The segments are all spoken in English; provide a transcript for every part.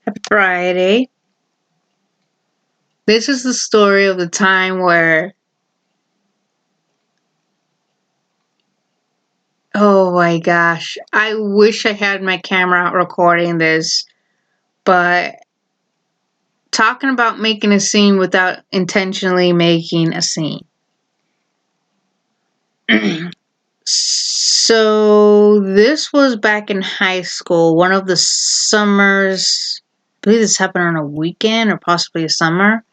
Happy Friday. This is the story of the time where, oh my gosh, I wish I had my camera out recording this, but talking about making a scene without intentionally making a scene. So, this was back in high school, one of the summers. I believe this happened on a weekend or possibly a summer.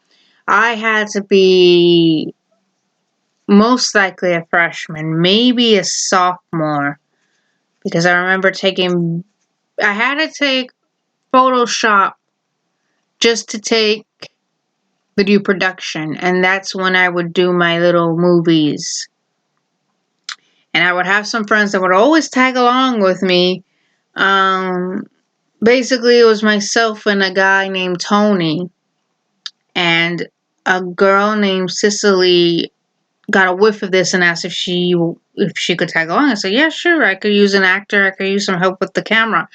I had to be most likely a freshman, maybe a sophomore, because I remember I had to take Photoshop just to take video production, and that's when I would do my little movies. And I would have some friends that would always tag along with me. Basically, it was myself and a guy named Tony, and a girl named Cicely got a whiff of this and asked if she could tag along. I said, yeah, sure. I could use an actor. I could use some help with the camera.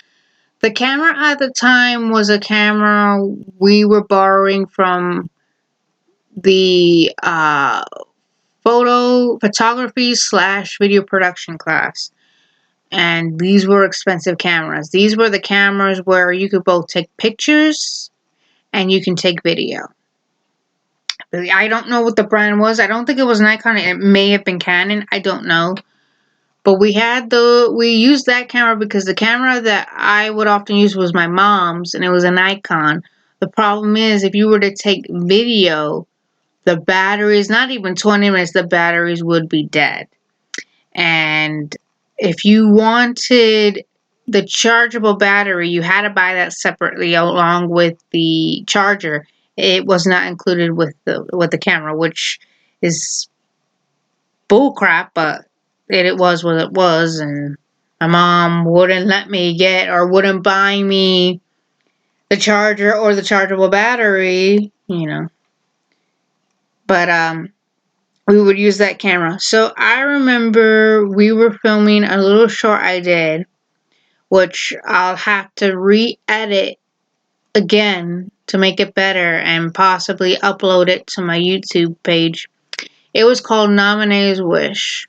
The camera at the time was a camera we were borrowing from the photography / video production class. And these were expensive cameras. These were the cameras where you could both take pictures and you can take video. I don't know what the brand was. I don't think it was Nikon. It may have been Canon. I don't know. But we used that camera because the camera that I would often use was my mom's, and it was a Nikon. The problem is, if you were to take video, the batteries, not even 20 minutes, the batteries would be dead. And if you wanted the chargeable battery, you had to buy that separately along with the charger. It was not included with the camera, which is bullcrap, but it was what it was, and my mom wouldn't let me get or wouldn't buy me the charger or the chargeable battery, But we would use that camera. So I remember we were filming a little short I did, which I'll have to re-edit again to make it better and possibly upload it to my YouTube page. It was called Nominee's Wish.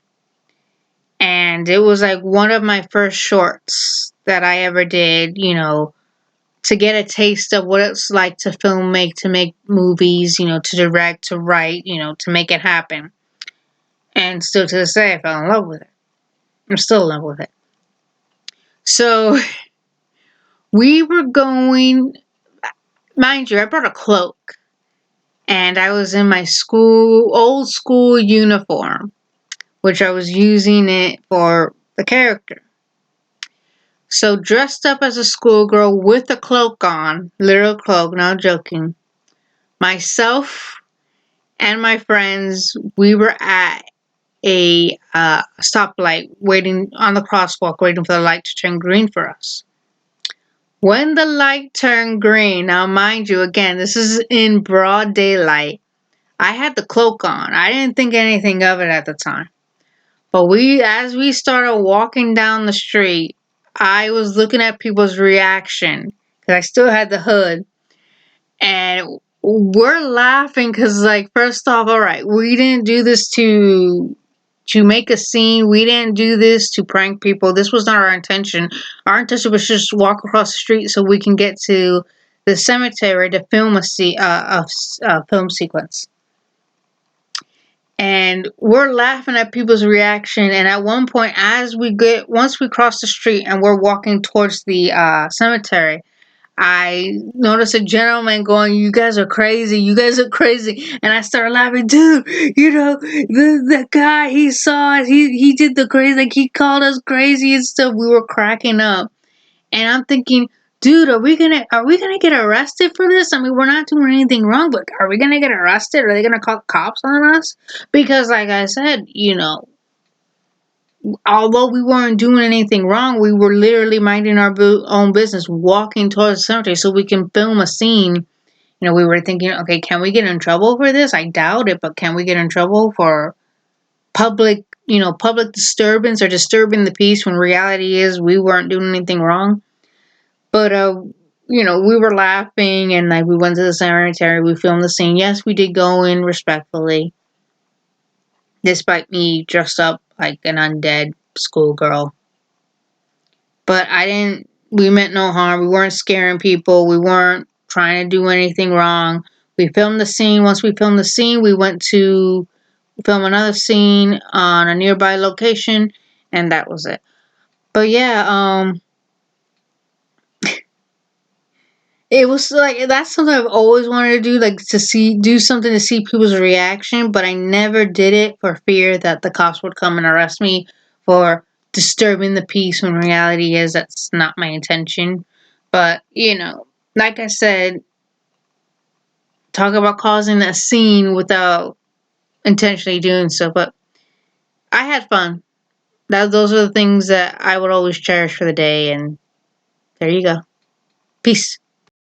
And it was like one of my first shorts that I ever did, to get a taste of what it's like to to make movies, to direct, to write, to make it happen. And still to this day, I fell in love with it. I'm still in love with it. So we were going, mind you, I brought a cloak. And I was in my old school uniform, which I was using it for the character. So dressed up as a schoolgirl with a cloak on, literal cloak, not joking, myself and my friends, we were at a stoplight waiting on the crosswalk, waiting for the light to turn green for us. When the light turned green, now mind you, again, this is in broad daylight, I had the cloak on. I didn't think anything of it at the time. But as we started walking down the street, I was looking at people's reaction because I still had the hood, and we're laughing because, like, first off, all right, we didn't do this to make a scene. We didn't do this to prank people. This was not our intention. Our intention was just walk across the street so we can get to the cemetery to film a film sequence. And we're laughing at people's reaction. And at one point, once we cross the street and we're walking towards the cemetery, I noticed a gentleman going, "You guys are crazy. You guys are crazy." And I started laughing, dude. The guy, he saw it. He did the crazy, like he called us crazy and stuff. We were cracking up. And I'm thinking, dude, are we gonna get arrested for this? I mean, we're not doing anything wrong, but are we gonna get arrested? Are they gonna call cops on us? Because, like I said, although we weren't doing anything wrong, we were literally minding our own business, walking towards the cemetery so we can film a scene. We were thinking, okay, can we get in trouble for this? I doubt it, but can we get in trouble for public disturbance or disturbing the peace when reality is we weren't doing anything wrong? But we were laughing and like we went to the cemetery. We filmed the scene. Yes, we did go in respectfully, despite me dressed up like an undead schoolgirl. But I didn't. We meant no harm. We weren't scaring people. We weren't trying to do anything wrong. We filmed the scene. Once we filmed the scene, we went to film another scene on a nearby location, and that was it. But yeah, it was like that's something I've always wanted to do, like do something to see people's reaction, but I never did it for fear that the cops would come and arrest me for disturbing the peace when reality is that's not my intention. But, like I said, talk about causing a scene without intentionally doing so. But I had fun. Those are the things that I would always cherish for the day, and there you go. Peace.